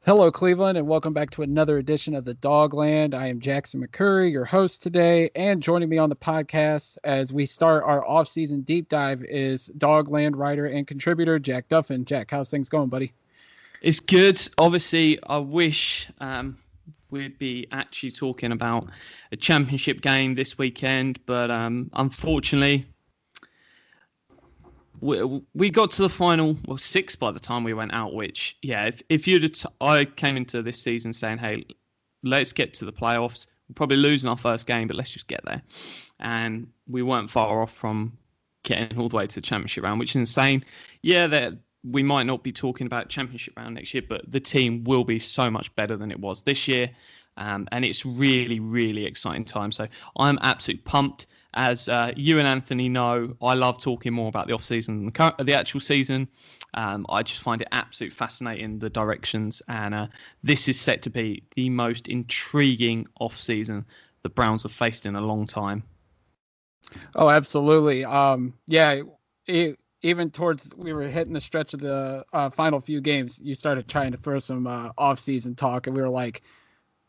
Hello, Cleveland, and welcome back to another edition of the Dogland. I am Jackson McCurry, your host today, and joining me on the podcast as we start our off-season deep dive is Dogland writer and contributor Jack Duffin. Jack, how's things going, buddy? It's good. Obviously, I wish we'd be actually talking about a championship game this weekend, but unfortunately, we got to the final, six by the time we went out. Which, yeah, if I came into this season saying, "Hey, let's get to the playoffs. We'll probably lose in our first game, but let's just get there," and we weren't far off from getting all the way to the championship round, which is insane. Yeah, that we might not be talking about championship round next year, but the team will be so much better than it was this year. And it's really, really exciting time. So I'm absolutely pumped. As you and Anthony know, I love talking more about the off-season than the actual season. I just find it absolutely fascinating, the directions. And this is set to be the most intriguing off-season the Browns have faced in a long time. Oh, absolutely. Even towards we were hitting the stretch of the final few games, you started trying to throw some off-season talk, and we were like,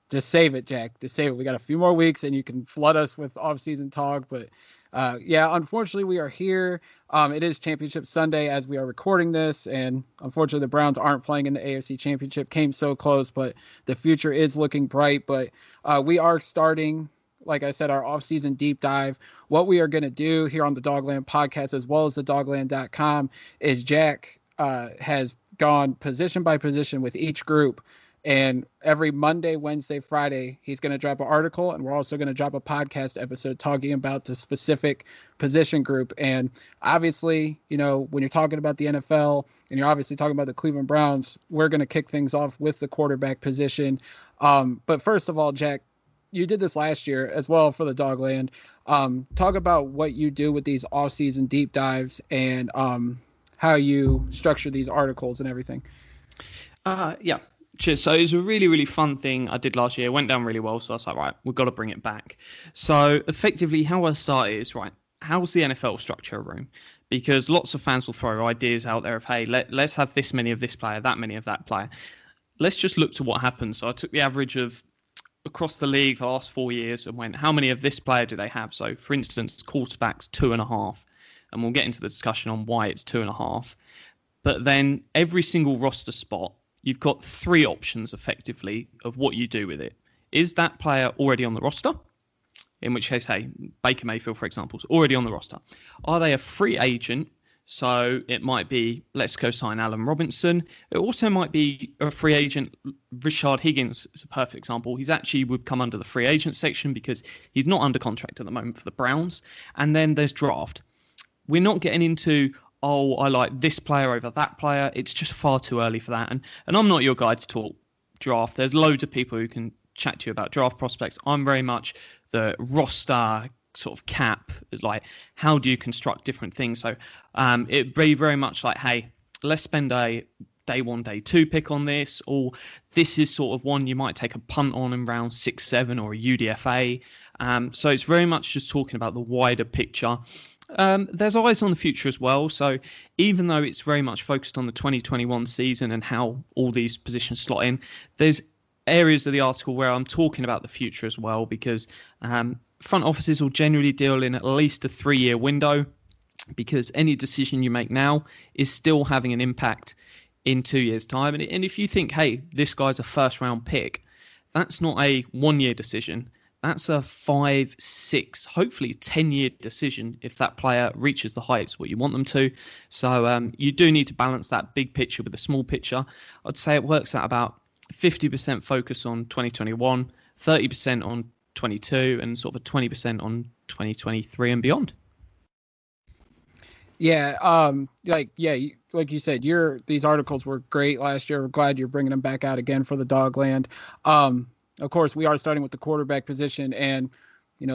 just save it, Jack. Just save it. We got a few more weeks, and you can flood us with off-season talk. But unfortunately, we are here. It is Championship Sunday as we are recording this, and unfortunately, the Browns aren't playing in the AFC Championship. Came so close, but the future is looking bright. But we are starting, like I said, our off-season deep dive. What we are going to do here on the Dogland podcast, as well as the dogland.com, is Jack has gone position by position with each group. And every Monday, Wednesday, Friday, he's going to drop an article, and we're also going to drop a podcast episode talking about the specific position group. And obviously, when you're talking about the NFL and you're obviously talking about the Cleveland Browns, we're going to kick things off with the quarterback position. But first of all, Jack, you did this last year as well for the Dogland. Talk about what you do with these off-season deep dives and how you structure these articles and everything. Yeah. Cheers. So it was a really, really fun thing I did last year. It went down really well. So I was like, right, we've got to bring it back. So effectively, how I started is, right, how's the NFL structure a room? Because lots of fans will throw ideas out there of, hey, let's have this many of this player, that many of that player. Let's just look to what happens. So I took the average of across the league the last 4 years and went, how many of this player do they have? So, for instance, quarterbacks, 2.5. And we'll get into the discussion on why it's 2.5. But then every single roster spot, you've got three options effectively of what you do with it. Is that player already on the roster? In which case, hey, Baker Mayfield, for example, is already on the roster. Are they a free agent? So it might be, let's go sign Allen Robinson. It also might be a free agent. Rashard Higgins is a perfect example. He's actually would come under the free agent section because he's not under contract at the moment for the Browns. And then there's draft. We're not getting into, oh, I like this player over that player. It's just far too early for that. And I'm not your guy to talk draft. There's loads of people who can chat to you about draft prospects. I'm very much the roster sort of cap, like how do you construct different things. So it'd be very much like, hey, let's spend a day 1, day 2 pick on this, or this is sort of one you might take a punt on in round 6, 7, or a UDFA. So it's very much just talking about the wider picture. There's eyes on the future as well. So even though it's very much focused on the 2021 season and how all these positions slot in, there's areas of the article where I'm talking about the future as well, because front offices will generally deal in at least a 3-year window, because any decision you make now is still having an impact in 2 years' time. And if you think, hey, this guy's a first-round pick, that's not a 1-year decision. That's a 5, 6, hopefully 10-year decision if that player reaches the heights what you want them to. So you do need to balance that big picture with the small picture. I'd say it works out about 50% focus on 2021, 30% on 22, and sort of a 20% on 2023 and beyond. Yeah, like you said, these articles were great last year. We're glad you're bringing them back out again for the Dogland. Of course, we are starting with the quarterback position, and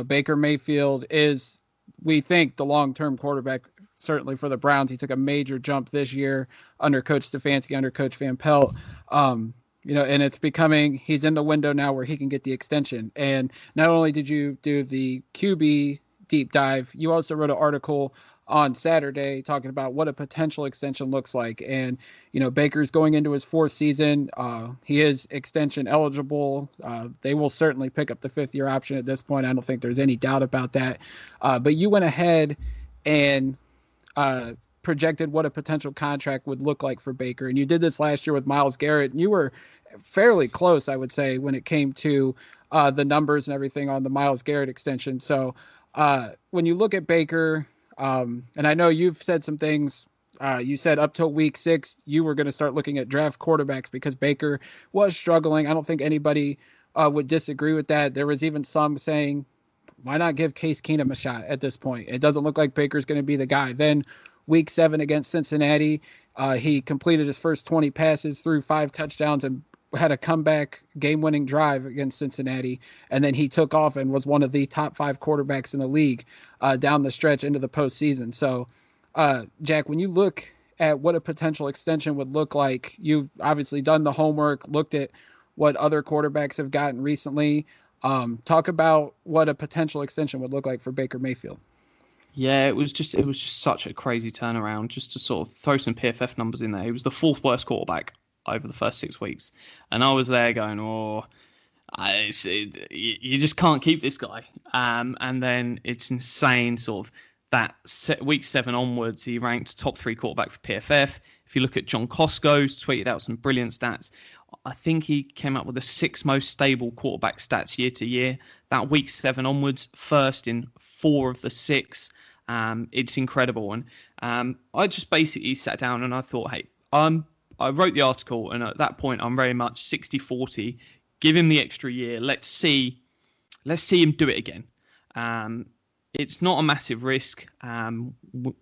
Baker Mayfield is, we think, the long-term quarterback certainly for the Browns. He took a major jump this year under Coach Stefanski, under Coach Van Pelt. And it's he's in the window now where he can get the extension. And not only did you do the QB deep dive. You also wrote an article on Saturday talking about what a potential extension looks like. And, Baker's going into his 4th season. He is extension eligible. They will certainly pick up the 5th-year option at this point. I don't think there's any doubt about that. But you went ahead and projected what a potential contract would look like for Baker. And you did this last year with Myles Garrett. And you were fairly close, I would say, when it came to the numbers and everything on the Myles Garrett extension. So when you look at Baker, and I know you've said some things, you said up till week 6, you were going to start looking at draft quarterbacks because Baker was struggling. I don't think anybody would disagree with that. There was even some saying, why not give Case Keenum a shot at this point? It doesn't look like Baker's going to be the guy. Then week 7 against Cincinnati, he completed his first 20 passes, threw 5 touchdowns, and had a comeback game-winning drive against Cincinnati. And then he took off and was one of the top 5 quarterbacks in the league down the stretch into the postseason. So, Jack, when you look at what a potential extension would look like, you've obviously done the homework, looked at what other quarterbacks have gotten recently. Talk about what a potential extension would look like for Baker Mayfield. Yeah, it was just such a crazy turnaround. Just to sort of throw some PFF numbers in there, he was the 4th worst quarterback over the first 6 weeks, and I was there going, you just can't keep this guy. And then it's insane, sort of that week 7 onwards, he ranked top 3 quarterback for PFF. If you look at John Costco's tweeted out some brilliant stats. I think he came up with the 6th most stable quarterback stats year to year. That week 7 onwards, first in 4 of the 6. It's incredible. And I just basically sat down and I thought, hey, I wrote the article, and at that point, I'm very much 60-40. Give him the extra year. Let's see him do it again. It's not a massive risk.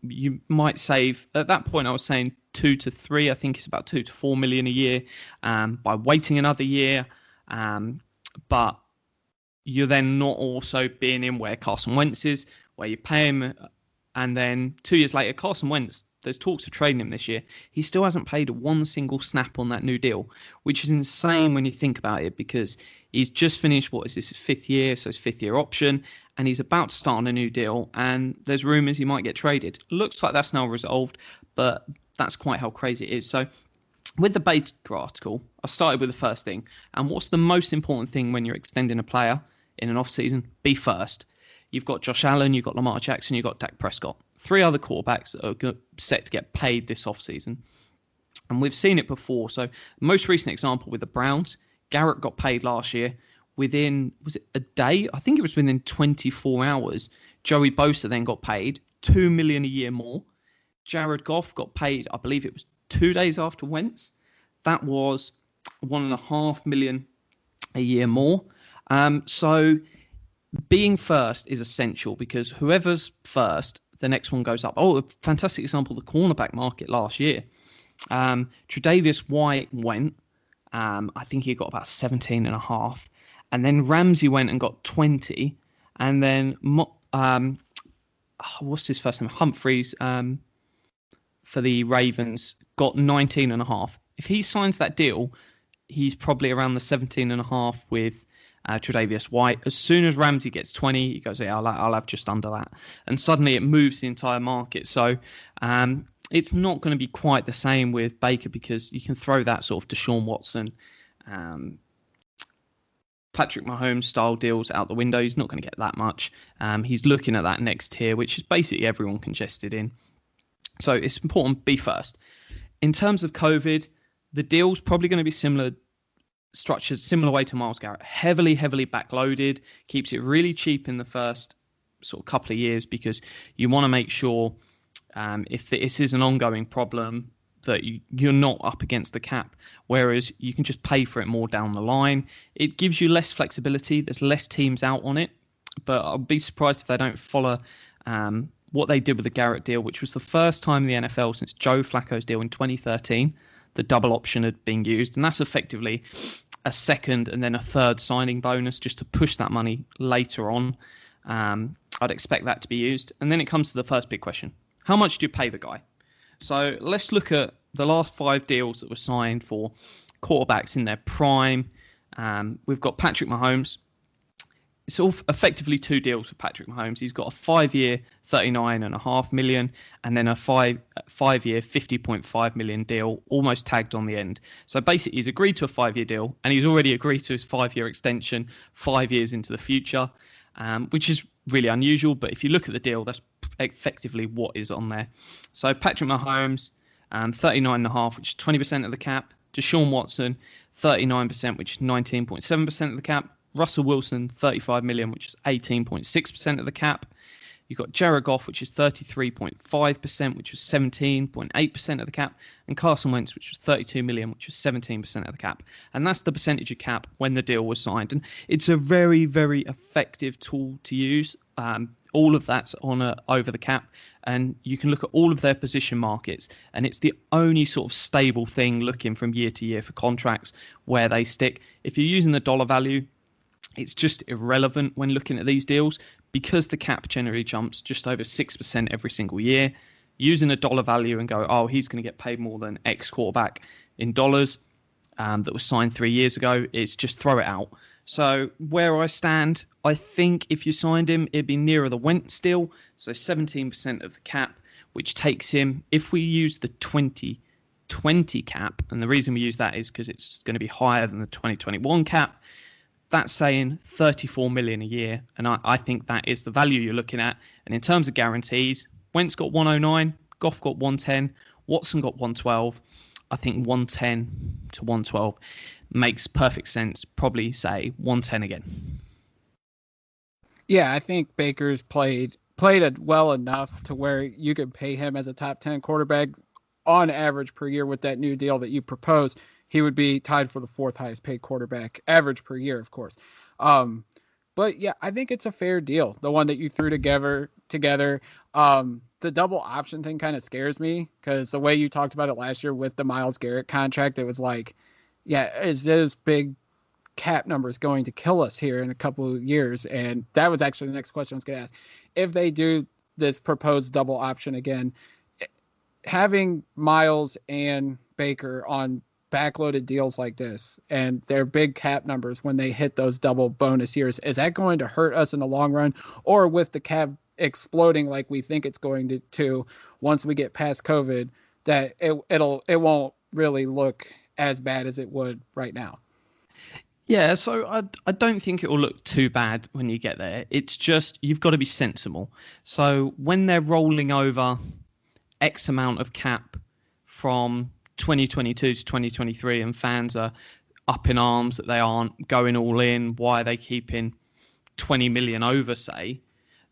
You might save. At that point, I was saying 2 to 3. I think it's about 2 to 4 million a year by waiting another year. But you're then not also being in where Carson Wentz is, where you pay him, and then 2 years later, Carson Wentz, there's talks of trading him this year. He still hasn't played one single snap on that new deal, which is insane when you think about it, because he's just finished, his 5th year, so his 5th year option, and he's about to start on a new deal, and there's rumours he might get traded. Looks like that's now resolved, but that's quite how crazy it is. So with the Baker article, I started with the first thing, and what's the most important thing when you're extending a player in an off-season? Be first. You've got Josh Allen, you've got Lamar Jackson, you've got Dak Prescott. 3 other quarterbacks that are set to get paid this offseason. And we've seen it before. So most recent example with the Browns, Garrett got paid last year within, was it a day? I think it was within 24 hours. Joey Bosa then got paid $2 million a year more. Jared Goff got paid, I believe it was 2 days after Wentz. That was $1.5 million a year more. So being first is essential, because whoever's first, the next one goes up. Oh, a fantastic example, the cornerback market last year. Tre'Davious White went. I think he got about 17.5. And then Ramsey went and got 20. And then, what's his first name? Humphreys for the Ravens got 19.5. If he signs that deal, he's probably around the 17.5 with Tre'Davious White. As soon as Ramsey gets 20, he goes, yeah, I'll have just under that. And suddenly it moves the entire market. So it's not going to be quite the same with Baker, because you can throw that sort of Deshaun Watson, Patrick Mahomes style deals out the window. He's not going to get that much. He's looking at that next tier, which is basically everyone congested in. So it's important, be first. In terms of COVID, the deal's probably going to be structured similar way to Myles Garrett. Heavily backloaded, keeps it really cheap in the first sort of couple of years, because you want to make sure if this is an ongoing problem that you're not up against the cap, whereas you can just pay for it more down the line. It gives you less flexibility. There's less teams out on it, but I'll be surprised if they don't follow what they did with the Garrett deal, which was the first time in the NFL since Joe Flacco's deal in 2013, the double option had been used. And that's effectively a second and then a third signing bonus just to push that money later on. I'd expect that to be used. And then it comes to the first big question. How much do you pay the guy? So let's look at the last 5 deals that were signed for quarterbacks in their prime. We've got Patrick Mahomes. it's all effectively 2 deals for Patrick Mahomes. He's got a 5-year 39.5 million and then a 5-year 50.5 million deal almost tagged on the end. So basically he's agreed to a 5-year deal and he's already agreed to his 5-year extension 5 years into the future, which is really unusual. But if you look at the deal, that's effectively what is on there. So Patrick Mahomes, 39.5, which is 20% of the cap. Deshaun Watson, 39%, which is 19.7% of the cap. Russell Wilson, 35 million, which is 18.6% of the cap. You've got Jared Goff, which is 33.5%, which is 17.8% of the cap. And Carson Wentz, which was 32 million, which was 17% of the cap. And that's the percentage of cap when the deal was signed. And it's a very, very effective tool to use. All of that's on over the cap. And you can look at all of their position markets. And it's the only sort of stable thing looking from year to year for contracts where they stick. If you're using the dollar value, it's just irrelevant when looking at these deals because the cap generally jumps just over 6% every single year. Using a dollar value and go, oh, he's going to get paid more than X quarterback in dollars that was signed 3 years ago. It's just throw it out. So where I stand, I think if you signed him, it'd be nearer the Wentz deal. So 17% of the cap, which takes him, if we use the 2020 cap, and the reason we use that is because it's going to be higher than the 2021 cap, that's saying 34 million a year. And I think that is the value you're looking at. And in terms of guarantees, Wentz got 109, Goff got 110, Watson got 112. I think 110 to 112 makes perfect sense. Probably say 110 again. Yeah, I think Baker's played it well enough to where you could pay him as a top 10 quarterback on average per year with that new deal that you proposed. He would be tied for the 4th highest paid quarterback average per year, of course. But yeah, I think it's a fair deal. The one that you threw together. The double option thing kind of scares me because the way you talked about it last year with the Myles Garrett contract, it was like, yeah, is this big cap numbers going to kill us here in a couple of years? And that was actually the next question I was going to ask. If they do this proposed double option again, having Myles and Baker on backloaded deals like this and their big cap numbers when they hit those double bonus years, is that going to hurt us in the long run? Or with the cap exploding like we think it's going to once we get past COVID, that it won't really look as bad as it would right now? Yeah, so I don't think it will look too bad when you get there. It's just you've got to be sensible. So when they're rolling over X amount of cap from 2022 to 2023 and fans are up in arms that they aren't going all in, why are they keeping 20 million over, say,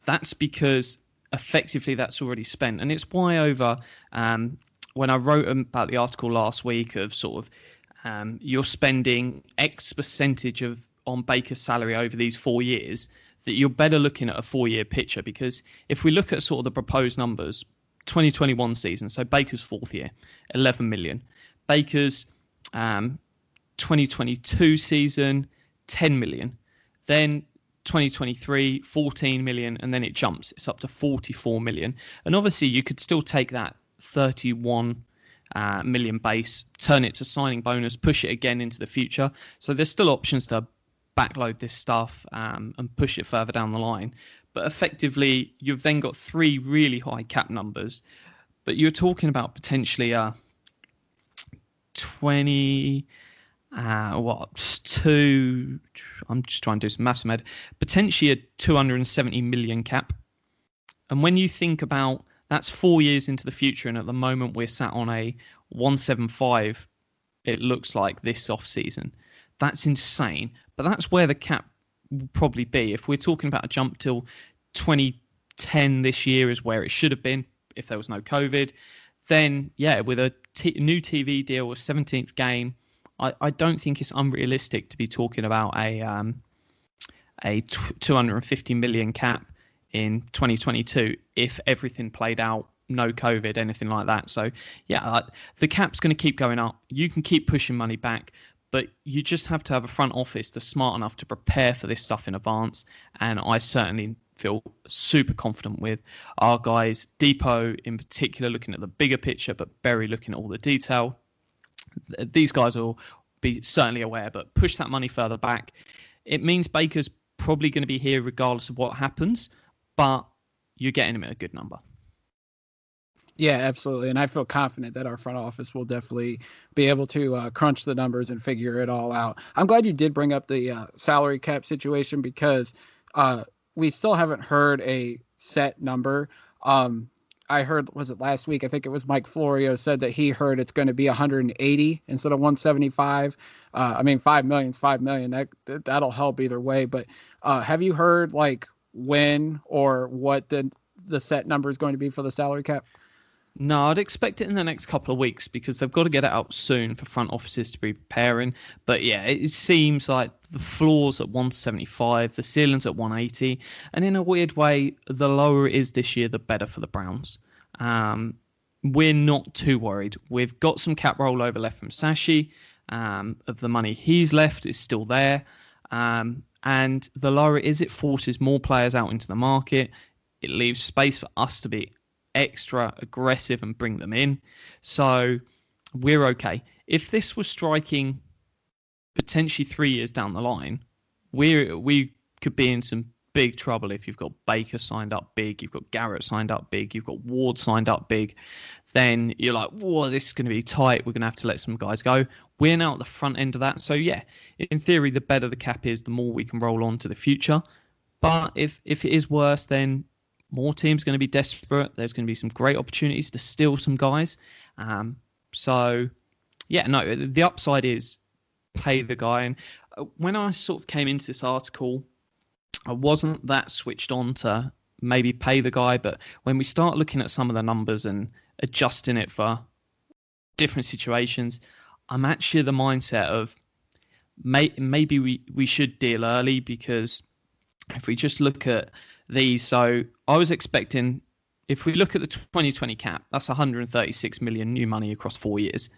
that's because effectively that's already spent. And it's why over when I wrote about the article last week of sort of you're spending X percentage on Baker's salary over these 4 years, that you're better looking at a 4-year picture. Because if we look at sort of the proposed numbers, 2021 season, so Baker's 4th year, 11 million. Baker's 2022 season, 10 million. Then 2023, 14 million, and then it jumps. It's up to 44 million. And obviously you could still take that 31 million base, turn it to signing bonus, push it again into the future. So there's still options to backload this stuff and push it further down the line. But effectively, you've then got 3 really high cap numbers. But you're talking about potentially a 20, I'm just trying to do some maths in my head, potentially a 270 million cap. And when you think about that's 4 years into the future, and at the moment we're sat on a 175, it looks like this off season. That's insane. But that's where the cap will probably be. If we're talking about a jump till 2010 this year is where it should have been if there was no COVID, then yeah, with a new TV deal, a 17th game, I don't think it's unrealistic to be talking about a 250 million cap in 2022 if everything played out, no COVID, anything like that. So yeah, the cap's going to keep going up. You can keep pushing money back, but you just have to have a front office that's smart enough to prepare for this stuff in advance. And I certainly feel super confident with our guys, Depot in particular, looking at the bigger picture, but Berry looking at all the detail. These guys will be certainly aware, but push that money further back. It means Baker's probably going to be here regardless of what happens, but you're getting him at a good number. Yeah, absolutely. And I feel confident that our front office will definitely be able to crunch the numbers and figure it all out. I'm glad you did bring up the salary cap situation because we still haven't heard a set number. I heard, was it last week? I think it was Mike Florio said that he heard it's going to be 180 instead of 175. I mean, 5 million is 5 million. That'll help either way. But have you heard like when or what the set number is going to be for the salary cap? No, I'd expect it in the next couple of weeks because they've got to get it out soon for front offices to be preparing. But yeah, it seems like the floor's at 175, the ceiling's at 180. And in a weird way, the lower it is this year, the better for the Browns. We're not too worried. We've got some cap rollover left from Sashi. Of the money he's left is still there. And the lower it is, it forces more players out into the market. It leaves space for us to be extra aggressive and bring them in. So we're okay. If this was striking potentially 3 years down the line, we could be in some big trouble. If you've got Baker signed up big, you've got Garrett signed up big, you've got Ward signed up big, then you're like, whoa, this is going to be tight. We're going to have to let some guys go. We're now at the front end of that. So yeah, in theory, the better the cap is, the more we can roll on to the future. But if it is worse, then more teams are going to be desperate. There's going to be some great opportunities to steal some guys. So, yeah, no, the upside is pay the guy. And when I sort of came into this article, I wasn't that switched on to maybe pay the guy. But when we start looking at some of the numbers and adjusting it for different situations, I'm actually the mindset of maybe we should deal early, because if we just look at these, so I was expecting, if we look at the 2020 cap, that's 136 million new money across 4 years.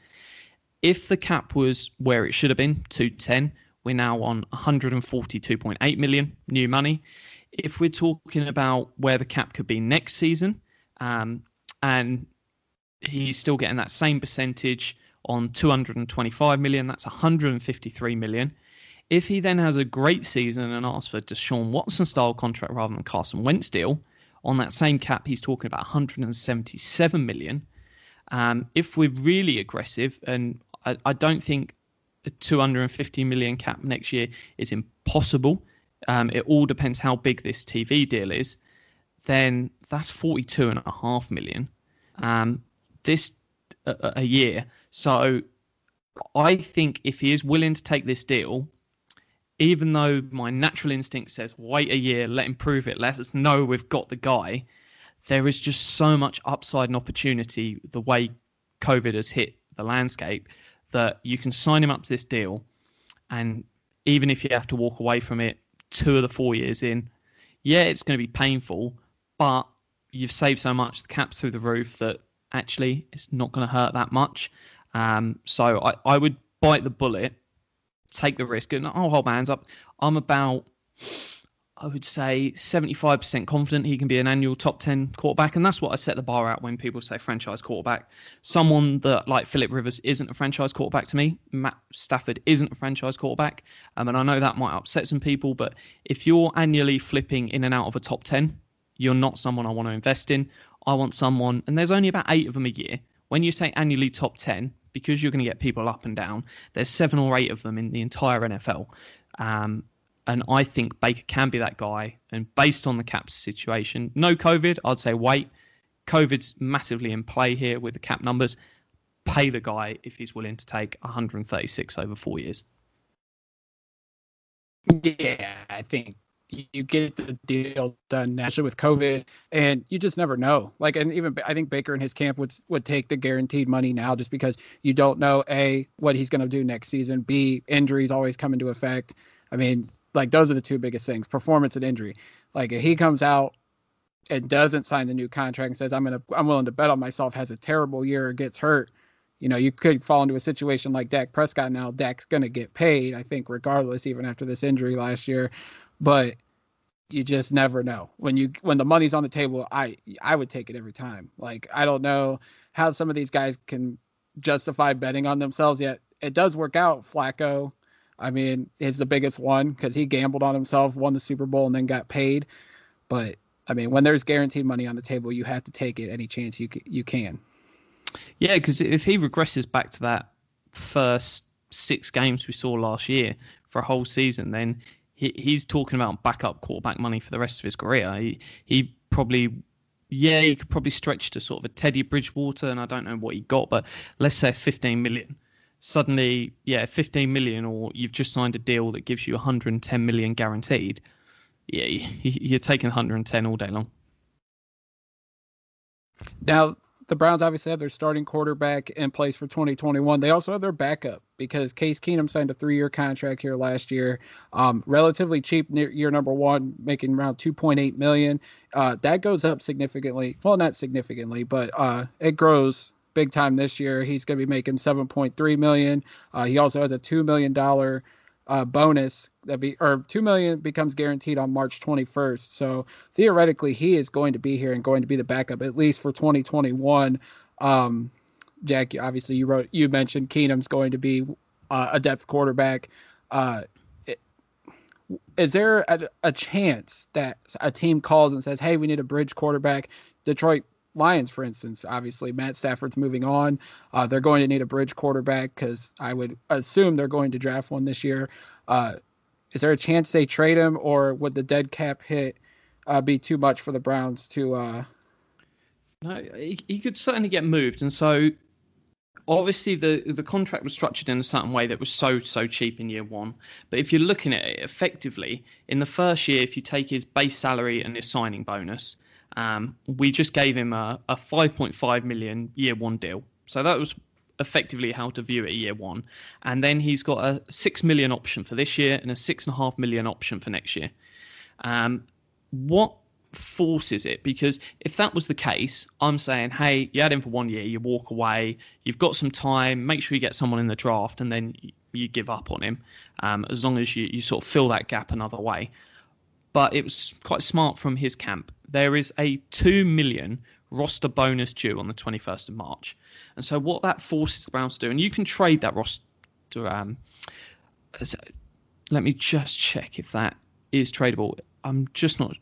If the cap was where it should have been, 210, we're now on 142.8 million new money. If we're talking about where the cap could be next season, and he's still getting that same percentage on 225 million, that's 153 million. If he then has a great season and asks for Deshaun Watson style contract rather than Carson Wentz deal, on that same cap, he's talking about 177 million. If we're really aggressive, and I don't think a 250 million cap next year is impossible. It all depends how big this TV deal is. Then that's 42.5 million. This a year. So I think if he is willing to take this deal, even though my natural instinct says wait a year, let him prove it, let us know we've got the guy, there is just so much upside and opportunity the way COVID has hit the landscape that you can sign him up to this deal, and even if you have to walk away from it 2 of the 4 years in, yeah, it's going to be painful, but you've saved so much, the cap's through the roof, that actually it's not going to hurt that much. So I would bite the bullet, take the risk, and I'll hold my hands up. I'm about, I would say, 75% confident he can be an annual top 10 quarterback. And that's what I set the bar at when people say franchise quarterback. Someone that, like Phillip Rivers, isn't a franchise quarterback to me. Matt Stafford isn't a franchise quarterback. And I know that might upset some people, but if you're annually flipping in and out of a top 10, you're not someone I want to invest in. I want someone, and there's only about 8 of them a year. When you say annually top 10, because you're going to get people up and down, there's 7 or 8 of them in the entire NFL. And I think Baker can be that guy. And based on the cap situation, no COVID, I'd say wait. COVID's massively in play here with the cap numbers. Pay the guy if he's willing to take 136 over 4 years. Yeah, I think you get the deal done naturally with COVID, and you just never know. Like, and even I think Baker and his camp would take the guaranteed money now, just because you don't know A, what he's going to do next season, B, injuries always come into effect. I mean, like, those are the 2 biggest things, performance and injury. Like, if he comes out and doesn't sign the new contract and says, I'm willing to bet on myself, has a terrible year or gets hurt, you know, you could fall into a situation like Dak Prescott now. Dak's going to get paid, I think, regardless, even after this injury last year. But you just never know. When the money's on the table, I would take it every time. Like, I don't know how some of these guys can justify betting on themselves yet. It does work out. Flacco, I mean, is the biggest one because he gambled on himself, won the Super Bowl, and then got paid. But I mean, when there's guaranteed money on the table, you have to take it any chance you can. Yeah, because if he regresses back to that first 6 games we saw last year for a whole season, then he's talking about backup quarterback money for the rest of his career. He probably, yeah, he could probably stretch to sort of a Teddy Bridgewater, and I don't know what he got, but let's say it's 15 million. Suddenly, yeah, 15 million, or you've just signed a deal that gives you 110 million guaranteed. Yeah, you're taking 110 all day long. Now, the Browns obviously have their starting quarterback in place for 2021. They also have their backup because Case Keenum signed a 3-year contract here last year. Relatively cheap year number one, making around $2.8 million. That goes up significantly. Well, not significantly, but it grows big time this year. He's going to be making $7.3 million. He also has a $2 million bonus $2 million becomes guaranteed on March 21st. So theoretically, he is going to be here and going to be the backup at least for 2021. Jack, obviously you mentioned Keenum's going to be a depth quarterback. Is there a chance that a team calls and says, "Hey, we need a bridge quarterback"? Detroit Lions, for instance, obviously Matt Stafford's moving on. They're going to need a bridge quarterback because I would assume they're going to draft one this year. Is there a chance they trade him, or would the dead cap hit be too much for the Browns to? No, he could certainly get moved, and so obviously the contract was structured in a certain way that was so cheap in year one. But if you're looking at it effectively, in the first year, if you take his base salary and his signing bonus, we just gave him a 5.5 million year one deal. So that was effectively how to view it year one. And then he's got a 6 million option for this year and a 6.5 million option for next year. What forces it? Because if that was the case, I'm saying, hey, you had him for 1 year, you walk away, you've got some time, make sure you get someone in the draft, and then you give up on him, as long as you sort of fill that gap another way. But it was quite smart from his camp. There is a 2 million roster bonus due on the 21st of March. And so what that forces the Browns to do, and you can trade that roster. Let me just check if that is tradable. I'm just not.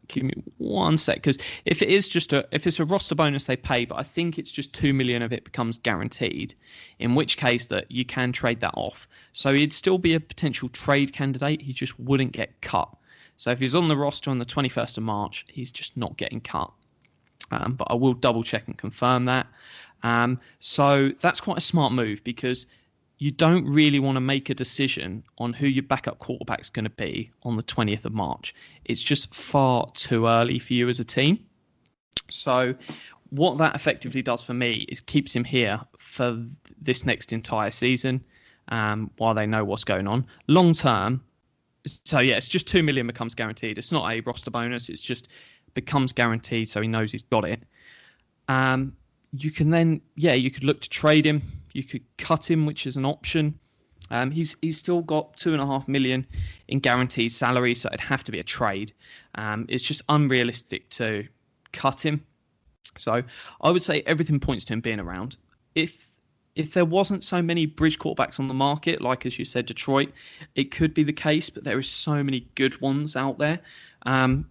Give me 1 sec, because if it's a roster bonus they pay, but I think it's just 2 million of it becomes guaranteed, in which case that you can trade that off. So he'd still be a potential trade candidate. He just wouldn't get cut. So if he's on the roster on the 21st of March, he's just not getting cut. But I will double check and confirm that. So that's quite a smart move, because you don't really want to make a decision on who your backup quarterback's going to be on the 20th of March. It's just far too early for you as a team. So what that effectively does for me is keeps him here for this next entire season, while they know what's going on. Long term, so yeah, it's just 2 million becomes guaranteed. It's not a roster bonus. It's just becomes guaranteed, so he knows he's got it. You can then, you could look to trade him. You could cut him, which is an option. He's still got 2.5 million in guaranteed salary, so it'd have to be a trade. It's just unrealistic to cut him. So I would say everything points to him being around. If there wasn't so many bridge quarterbacks on the market, like as you said, Detroit, it could be the case, but there are so many good ones out there.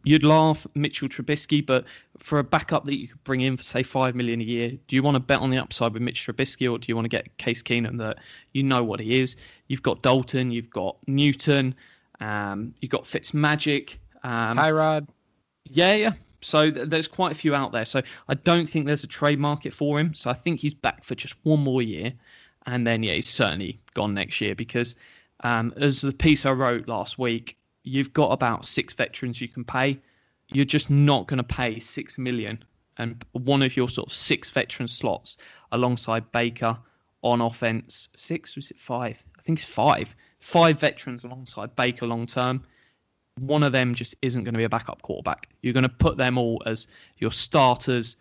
You'd laugh Mitchell Trubisky, but for a backup that you could bring in for, say, $5 million a year, do you want to bet on the upside with Mitch Trubisky, or do you want to get Case Keenum that you know what he is? You've got Dalton, you've got Newton, you've got Fitzmagic. Tyrod. Yeah. So there's quite a few out there. So I don't think there's a trade market for him. So I think he's back for just 1 more year. And then, he's certainly gone next year, because as the piece I wrote last week, you've got about 6 veterans you can pay. You're just not going to pay $6 million and one of your sort of 6 veteran slots alongside Baker on offense. 6? Was it 5? I think it's 5. 5 veterans alongside Baker long term. One of them just isn't going to be a backup quarterback. You're going to put them all as your starters,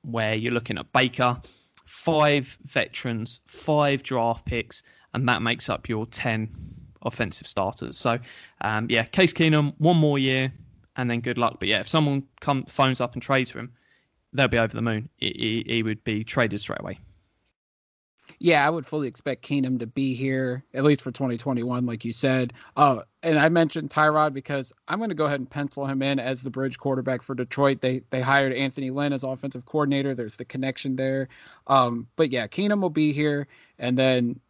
where you're looking at Baker, 5 veterans, 5 draft picks, and that makes up your 10 offensive starters. So, Case Keenum, 1 more year, and then good luck. But if someone phones up and trades for him, they'll be over the moon. He would be traded straight away. Yeah, I would fully expect Keenum to be here, at least for 2021, like you said. And I mentioned Tyrod because I'm going to go ahead and pencil him in as the bridge quarterback for Detroit. They hired Anthony Lynn as offensive coordinator. There's the connection there. But yeah, Keenum will be here. And then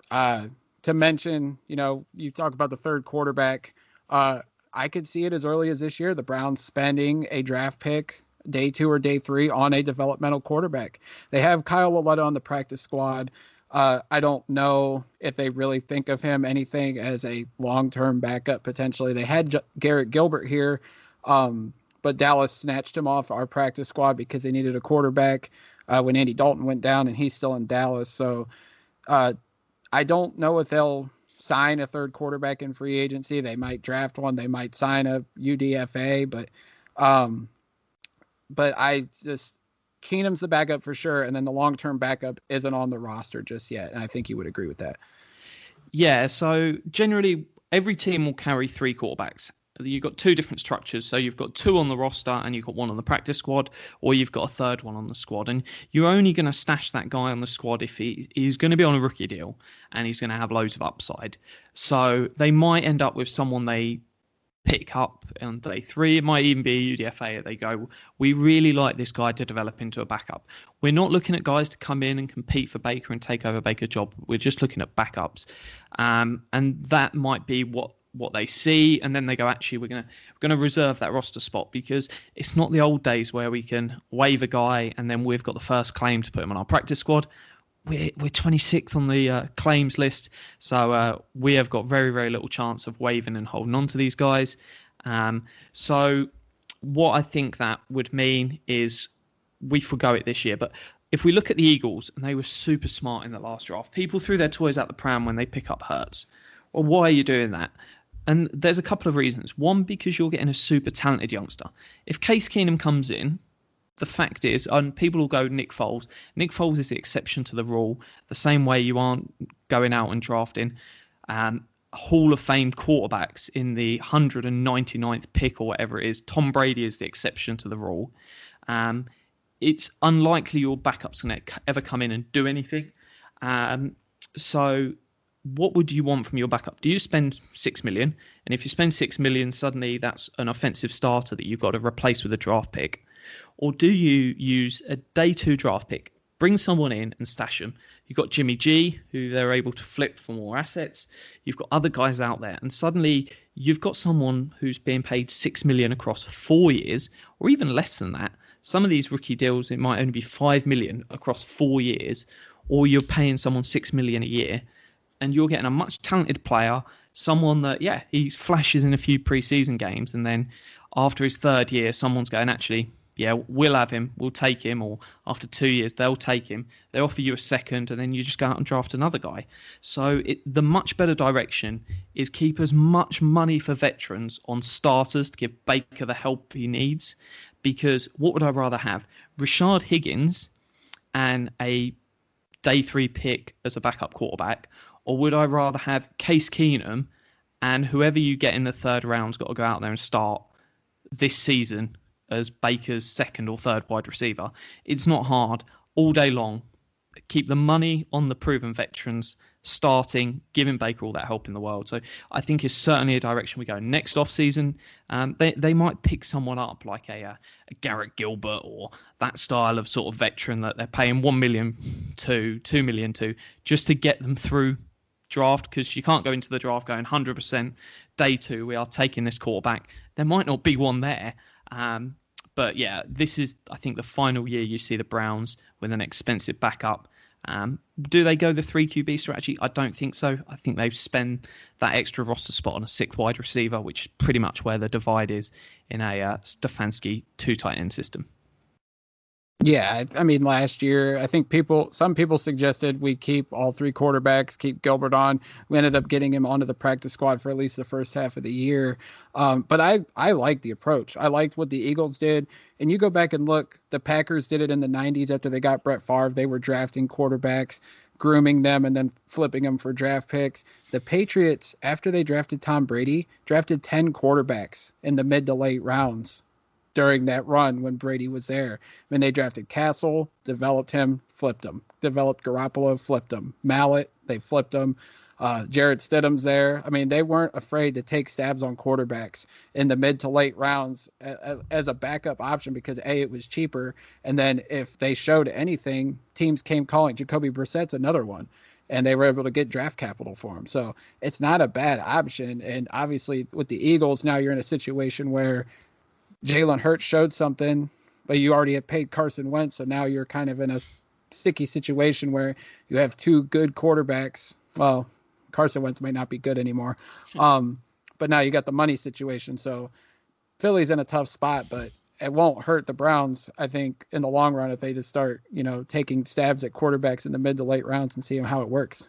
to mention, you talk about the third quarterback. I could see it as early as this year. The Browns spending a draft pick day 2 or day 3 on a developmental quarterback. They have Kyle Lauletta on the practice squad. I don't know if they really think of him anything as a long-term backup potentially. They had Garrett Gilbert here, but Dallas snatched him off our practice squad because they needed a quarterback when Andy Dalton went down, and he's still in Dallas. So I don't know if they'll sign a third quarterback in free agency. They might draft one. They might sign a UDFA, but I just Keenum's the backup for sure, and then the long-term backup isn't on the roster just yet, and I think you would agree with that. Yeah, so generally every team will carry 3 quarterbacks. You've got 2 different structures. So you've got 2 on the roster and you've got 1 on the practice squad, or you've got a third one on the squad. And you're only going to stash that guy on the squad if he's going to be on a rookie deal and he's going to have loads of upside. So they might end up with someone they pick up on day 3. It might even be a UDFA. They go, we really like this guy to develop into a backup. We're not looking at guys to come in and compete for Baker and take over Baker's job. We're just looking at backups. And that might be what they see, and then they go, actually, we're going to reserve that roster spot, because it's not the old days where we can waive a guy and then we've got the first claim to put him on our practice squad. We're 26th on the claims list, so we have got very, very little chance of waiving and holding on to these guys. So what I think that would mean is we forgo it this year. But if we look at the Eagles, and they were super smart in the last draft, people threw their toys out the pram when they pick up Hurts. Well, why are you doing that? And there's a couple of reasons. One, because you're getting a super talented youngster. If Case Keenum comes in, the fact is, and people will go Nick Foles. Nick Foles is the exception to the rule, the same way you aren't going out and drafting Hall of Fame quarterbacks in the 199th pick or whatever it is. Tom Brady is the exception to the rule. It's unlikely your backup's going to ever come in and do anything. So what would you want from your backup? Do you spend $6 million? And if you spend $6 million, suddenly that's an offensive starter that you've got to replace with a draft pick. Or do you use a day 2 draft pick, bring someone in and stash them? You've got Jimmy G, who they're able to flip for more assets. You've got other guys out there. And suddenly you've got someone who's being paid $6 million across 4 years, or even less than that. Some of these rookie deals, it might only be $5 million across 4 years, or you're paying someone $6 million a year, and you're getting a much talented player, someone that, yeah, he flashes in a few preseason games, and then after his 3rd year, someone's going, actually, yeah, we'll have him, we'll take him, or after 2 years, they'll take him. They offer you a second, and then you just go out and draft another guy. So the much better direction is keep as much money for veterans on starters to give Baker the help he needs, because what would I rather have? Rashard Higgins and a day 3 pick as a backup quarterback, or would I rather have Case Keenum and whoever you get in the 3rd round's got to go out there and start this season as Baker's 2nd or 3rd wide receiver? It's not hard. All day long, keep the money on the proven veterans starting, giving Baker all that help in the world. So I think it's certainly a direction we go. Next offseason, they might pick someone up like a Garrett Gilbert or that style of sort of veteran that they're paying $1 million to, $2 million to, just to get them through draft, because you can't go into the draft going 100% day 2, we are taking this quarterback. There might not be one there. But yeah, this is, I think, the final year you see the Browns with an expensive backup. Do they go the 3 QB strategy? I don't think so. I think they spend that extra roster spot on a 6th wide receiver, which is pretty much where the divide is in a Stefanski 2 tight end system. Yeah, I mean, last year, I think some people suggested we keep all 3 quarterbacks, keep Gilbert on. We ended up getting him onto the practice squad for at least the first half of the year. But I like the approach. I liked what the Eagles did. And you go back and look, the Packers did it in the 90s after they got Brett Favre. They were drafting quarterbacks, grooming them, and then flipping them for draft picks. The Patriots, after they drafted Tom Brady, drafted 10 quarterbacks in the mid to late rounds during that run when Brady was there. I mean, they drafted Castle, developed him, flipped him. Developed Garoppolo, flipped him. Mallett, they flipped him. Jarrett Stidham's there. I mean, they weren't afraid to take stabs on quarterbacks in the mid to late rounds as a backup option because A, it was cheaper. And then if they showed anything, teams came calling. Jacoby Brissett's another one. And they were able to get draft capital for him. So it's not a bad option. And obviously with the Eagles, now you're in a situation where Jalen Hurts showed something, but you already have paid Carson Wentz. So now you're kind of in a sticky situation where you have two good quarterbacks. Well, Carson Wentz might not be good anymore. But now you got the money situation. So Philly's in a tough spot, but it won't hurt the Browns, I think, in the long run if they just start, taking stabs at quarterbacks in the mid to late rounds and seeing how it works.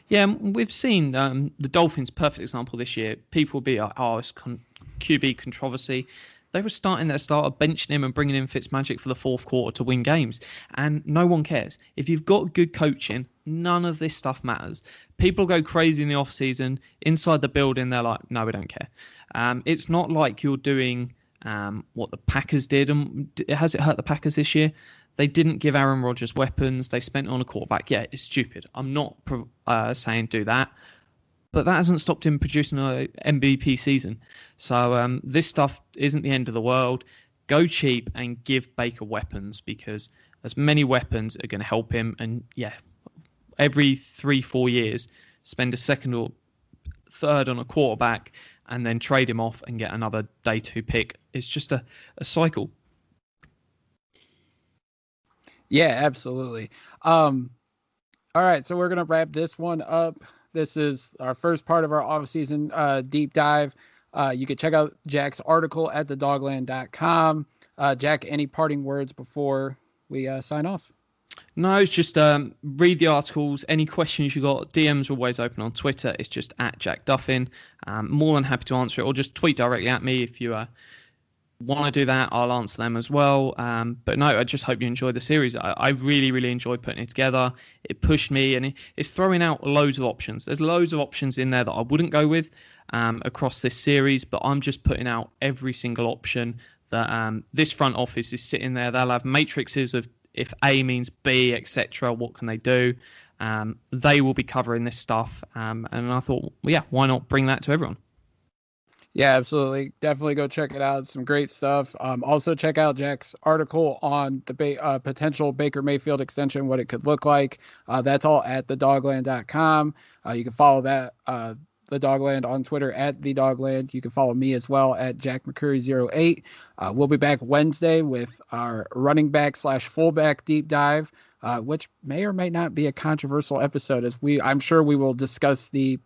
Yeah, we've seen the Dolphins, perfect example this year. People will be like, it's QB controversy. They were starting their starter, benching him and bringing in Fitzmagic for the fourth quarter to win games. And no one cares. If you've got good coaching, none of this stuff matters. People go crazy in the offseason. Inside the building, they're like, no, we don't care. It's not like you're doing what the Packers did. And has it hurt the Packers this year? They didn't give Aaron Rodgers weapons. They spent on a quarterback. Yeah, it's stupid. I'm not saying do that. But that hasn't stopped him producing an MVP season. So this stuff isn't the end of the world. Go cheap and give Baker weapons because as many weapons are going to help him. And yeah, every 3-4 years, spend a second or third on a quarterback and then trade him off and get another day 2 pick. It's just a cycle. Yeah, absolutely. All right, so we're going to wrap this one up. This is our first part of our off-season deep dive. You can check out Jack's article at thedogland.com. Jack, any parting words before we sign off? No, it's just read the articles. Any questions you got, DMs are always open on Twitter. It's just at Jack Duffin. More than happy to answer it, or just tweet directly at me if you want to do that. I'll answer them as well. But no, I just hope you enjoyed the series. I really, really enjoyed putting it together. It pushed me, and it's throwing out loads of options. There's loads of options in there that I wouldn't go with across this series, but I'm just putting out every single option that this front office is sitting there. They'll have matrices of if A means B, etc. What can they do? They will be covering this stuff. And I thought, well, yeah, why not bring that to everyone? Yeah, absolutely. Definitely go check it out. Some great stuff. Also check out Jack's article on the potential Baker Mayfield extension, what it could look like. That's all at thedogland.com. You can follow that, the Dogland on Twitter at the Dogland. You can follow me as well at Jack McCurry08. We'll be back Wednesday with our running back / fullback deep dive, which may or may not be a controversial episode I'm sure we will discuss the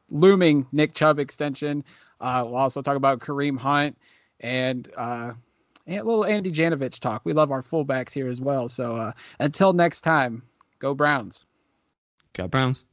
looming Nick Chubb extension. We'll also talk about Kareem Hunt and a little Andy Janovich talk. We love our fullbacks here as well. So until next time, go Browns. Go Browns.